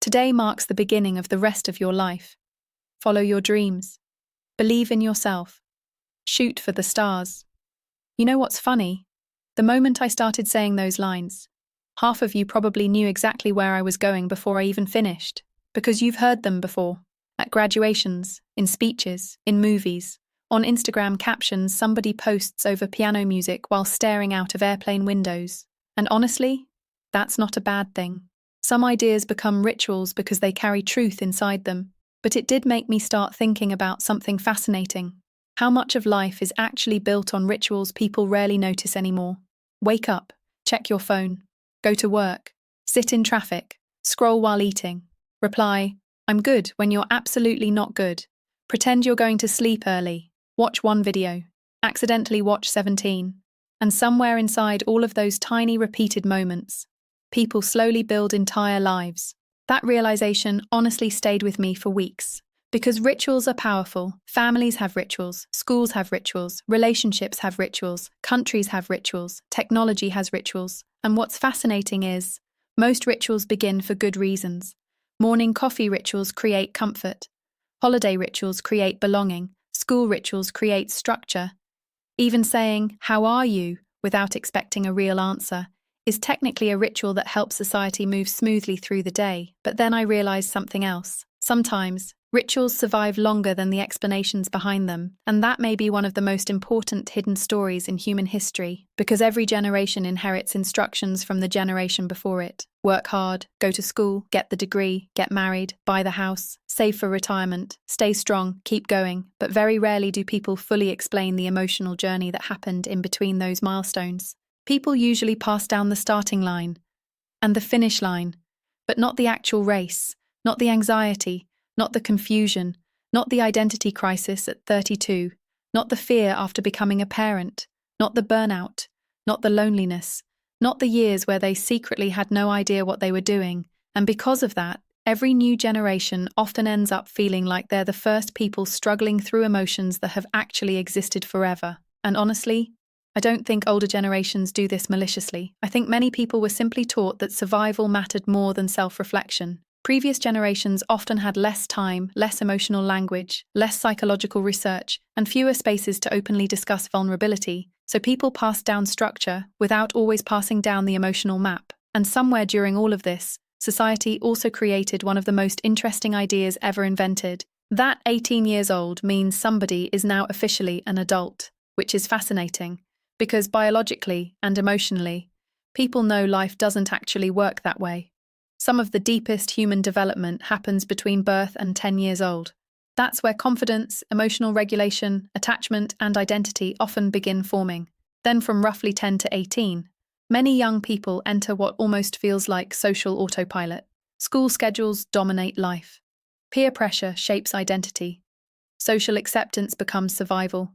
Today marks the beginning of the rest of your life. Follow your dreams. Believe in yourself. Shoot for the stars. You know what's funny? The moment I started saying those lines, half of you probably knew exactly where I was going before I even finished, because you've heard them before. At graduations, in speeches, in movies, on Instagram captions somebody posts over piano music while staring out of airplane windows. And honestly, that's not a bad thing. Some ideas become rituals because they carry truth inside them. But it did make me start thinking about something fascinating. How much of life is actually built on rituals people rarely notice anymore? Wake up, check your phone, go to work, sit in traffic, scroll while eating, reply, "I'm good," when you're absolutely not good, pretend you're going to sleep early, watch one video, accidentally watch 17. And somewhere inside all of those tiny repeated moments, people slowly build entire lives. That realization honestly stayed with me for weeks. Because rituals are powerful. Families have rituals, schools have rituals, relationships have rituals, countries have rituals, technology has rituals. And what's fascinating is, most rituals begin for good reasons. Morning coffee rituals create comfort. Holiday rituals create belonging. School rituals create structure. Even saying, "How are you?" without expecting a real answer is technically a ritual that helps society move smoothly through the day. But then I realized something else. Sometimes, rituals survive longer than the explanations behind them, and that may be one of the most important hidden stories in human history, because every generation inherits instructions from the generation before it. Work hard, go to school, get the degree, get married, buy the house, save for retirement, stay strong, keep going, but very rarely do people fully explain the emotional journey that happened in between those milestones. People usually pass down the starting line and the finish line, but not the actual race, not the anxiety, not the confusion, not the identity crisis at 32, not the fear after becoming a parent, not the burnout, not the loneliness, not the years where they secretly had no idea what they were doing. And because of that, every new generation often ends up feeling like they're the first people struggling through emotions that have actually existed forever. And honestly, I don't think older generations do this maliciously. I think many people were simply taught that survival mattered more than self-reflection. Previous generations often had less time, less emotional language, less psychological research, and fewer spaces to openly discuss vulnerability, so people passed down structure without always passing down the emotional map. And somewhere during all of this, society also created one of the most interesting ideas ever invented. That 18 years old means somebody is now officially an adult, which is fascinating, because biologically and emotionally, people know life doesn't actually work that way. Some of the deepest human development happens between birth and 10 years old. That's where confidence, emotional regulation, attachment, and identity often begin forming. Then from roughly 10 to 18, many young people enter what almost feels like social autopilot. School schedules dominate life. Peer pressure shapes identity. Social acceptance becomes survival.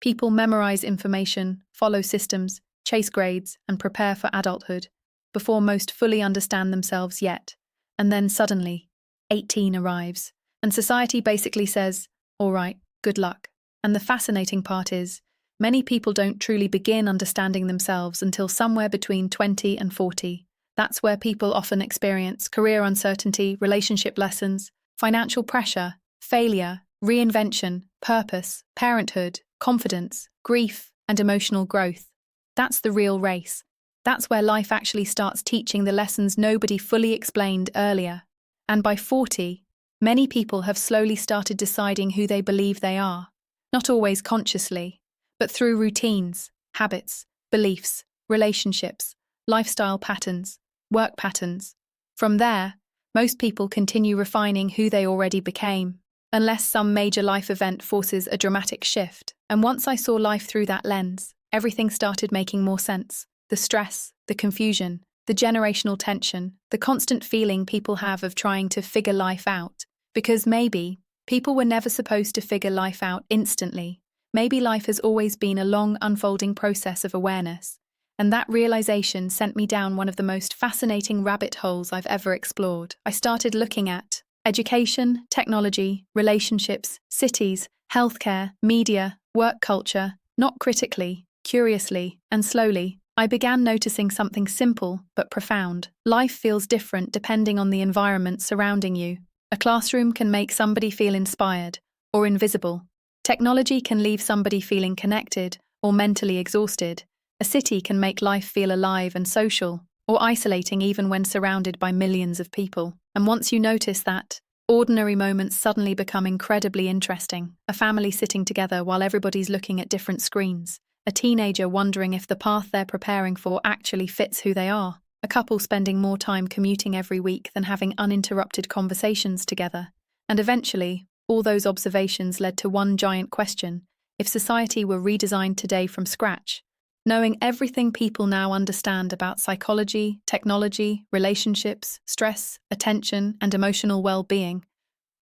People memorize information, follow systems, chase grades, and prepare for adulthood, before most fully understand themselves yet. And then suddenly, 18 arrives, and society basically says, "All right, good luck." And the fascinating part is, many people don't truly begin understanding themselves until somewhere between 20 and 40. That's where people often experience career uncertainty, relationship lessons, financial pressure, failure, reinvention, purpose, parenthood, confidence, grief, and emotional growth. That's the real race. That's where life actually starts teaching the lessons nobody fully explained earlier. And by 40, many people have slowly started deciding who they believe they are, not always consciously, but through routines, habits, beliefs, relationships, lifestyle patterns, work patterns. From there, most people continue refining who they already became, unless some major life event forces a dramatic shift. And once I saw life through that lens, everything started making more sense. The stress, the confusion, the generational tension, the constant feeling people have of trying to figure life out. Because maybe people were never supposed to figure life out instantly. Maybe life has always been a long unfolding process of awareness. And that realization sent me down one of the most fascinating rabbit holes I've ever explored. I started looking at education, technology, relationships, cities, healthcare, media, work culture, not critically, curiously, and slowly. I began noticing something simple but profound. Life feels different depending on the environment surrounding you. A classroom can make somebody feel inspired or invisible. Technology can leave somebody feeling connected or mentally exhausted. A city can make life feel alive and social, or isolating even when surrounded by millions of people. And once you notice that, ordinary moments suddenly become incredibly interesting. A family sitting together while everybody's looking at different screens. A teenager wondering if the path they're preparing for actually fits who they are. A couple spending more time commuting every week than having uninterrupted conversations together. And eventually, all those observations led to one giant question: if society were redesigned today from scratch, knowing everything people now understand about psychology, technology, relationships, stress, attention, and emotional well-being,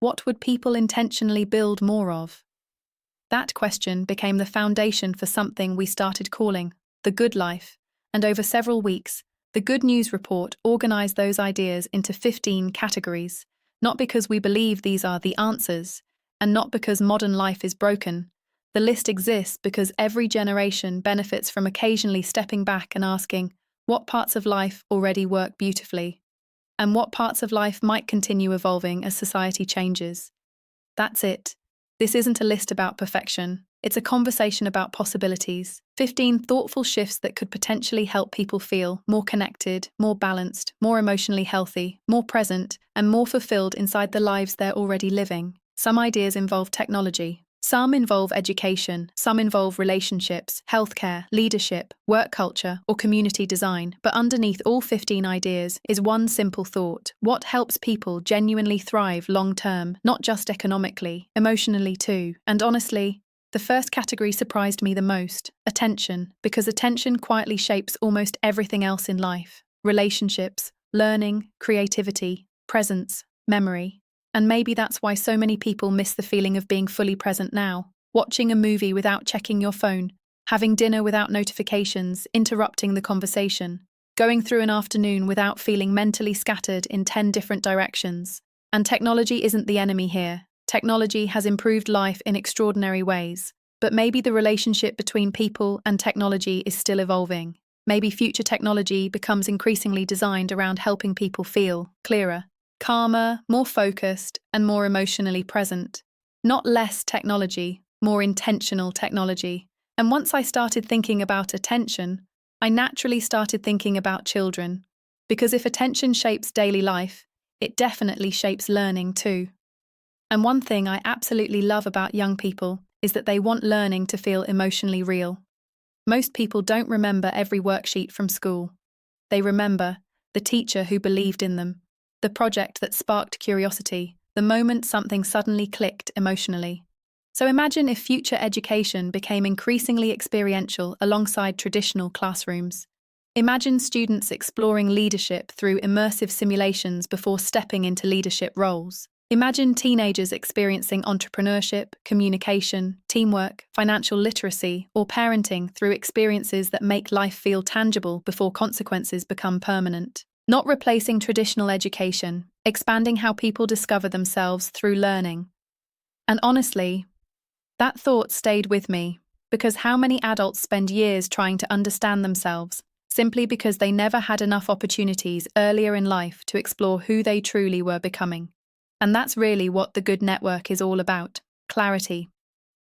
what would people intentionally build more of? That question became the foundation for something we started calling the good life, and over several weeks, the Good News Report organized those ideas into 15 categories, not because we believe these are the answers, and not because modern life is broken. The list exists because every generation benefits from occasionally stepping back and asking, what parts of life already work beautifully, and what parts of life might continue evolving as society changes. That's it. This isn't a list about perfection. It's a conversation about possibilities. 15 thoughtful shifts that could potentially help people feel more connected, more balanced, more emotionally healthy, more present, and more fulfilled inside the lives they're already living. Some ideas involve technology. Some involve education, some involve relationships, healthcare, leadership, work culture, or community design. But underneath all 15 ideas is one simple thought: what helps people genuinely thrive long-term, not just economically, emotionally too. And honestly, the first category surprised me the most: attention, because attention quietly shapes almost everything else in life. Relationships, learning, creativity, presence, memory. And maybe that's why so many people miss the feeling of being fully present now. Watching a movie without checking your phone, having dinner without notifications, interrupting the conversation, going through an afternoon without feeling mentally scattered in 10 different directions. And technology isn't the enemy here. Technology has improved life in extraordinary ways. But maybe the relationship between people and technology is still evolving. Maybe future technology becomes increasingly designed around helping people feel clearer, calmer, more focused, and more emotionally present. Not less technology, more intentional technology. And once I started thinking about attention, I naturally started thinking about children. Because if attention shapes daily life, it definitely shapes learning too. And one thing I absolutely love about young people is that they want learning to feel emotionally real. Most people don't remember every worksheet from school. They remember the teacher who believed in them, the project that sparked curiosity, the moment something suddenly clicked emotionally. So imagine if future education became increasingly experiential alongside traditional classrooms. Imagine students exploring leadership through immersive simulations before stepping into leadership roles. Imagine teenagers experiencing entrepreneurship, communication, teamwork, financial literacy, or parenting through experiences that make life feel tangible before consequences become permanent. Not replacing traditional education, expanding how people discover themselves through learning. And honestly, that thought stayed with me, because how many adults spend years trying to understand themselves, simply because they never had enough opportunities earlier in life to explore who they truly were becoming. And that's really what the Good Network is all about: clarity.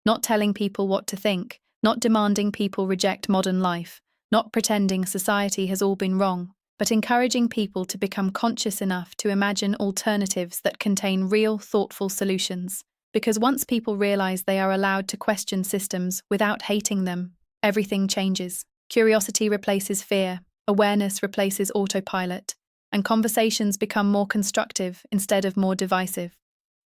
Not telling people what to think, not demanding people reject modern life, not pretending society has all been wrong, but encouraging people to become conscious enough to imagine alternatives that contain real, thoughtful solutions. Because once people realize they are allowed to question systems without hating them, everything changes. Curiosity replaces fear, awareness replaces autopilot, and conversations become more constructive instead of more divisive.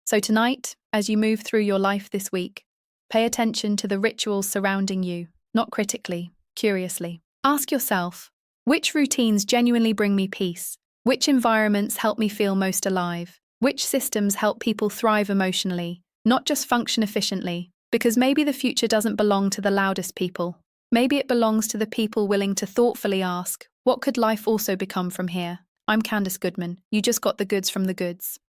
So tonight, as you move through your life this week, pay attention to the rituals surrounding you, not critically, curiously. Ask yourself, which routines genuinely bring me peace? Which environments help me feel most alive? Which systems help people thrive emotionally, not just function efficiently? Because maybe the future doesn't belong to the loudest people. Maybe it belongs to the people willing to thoughtfully ask, what could life also become from here? I'm Candace Goodman. You just got the goods from the goods.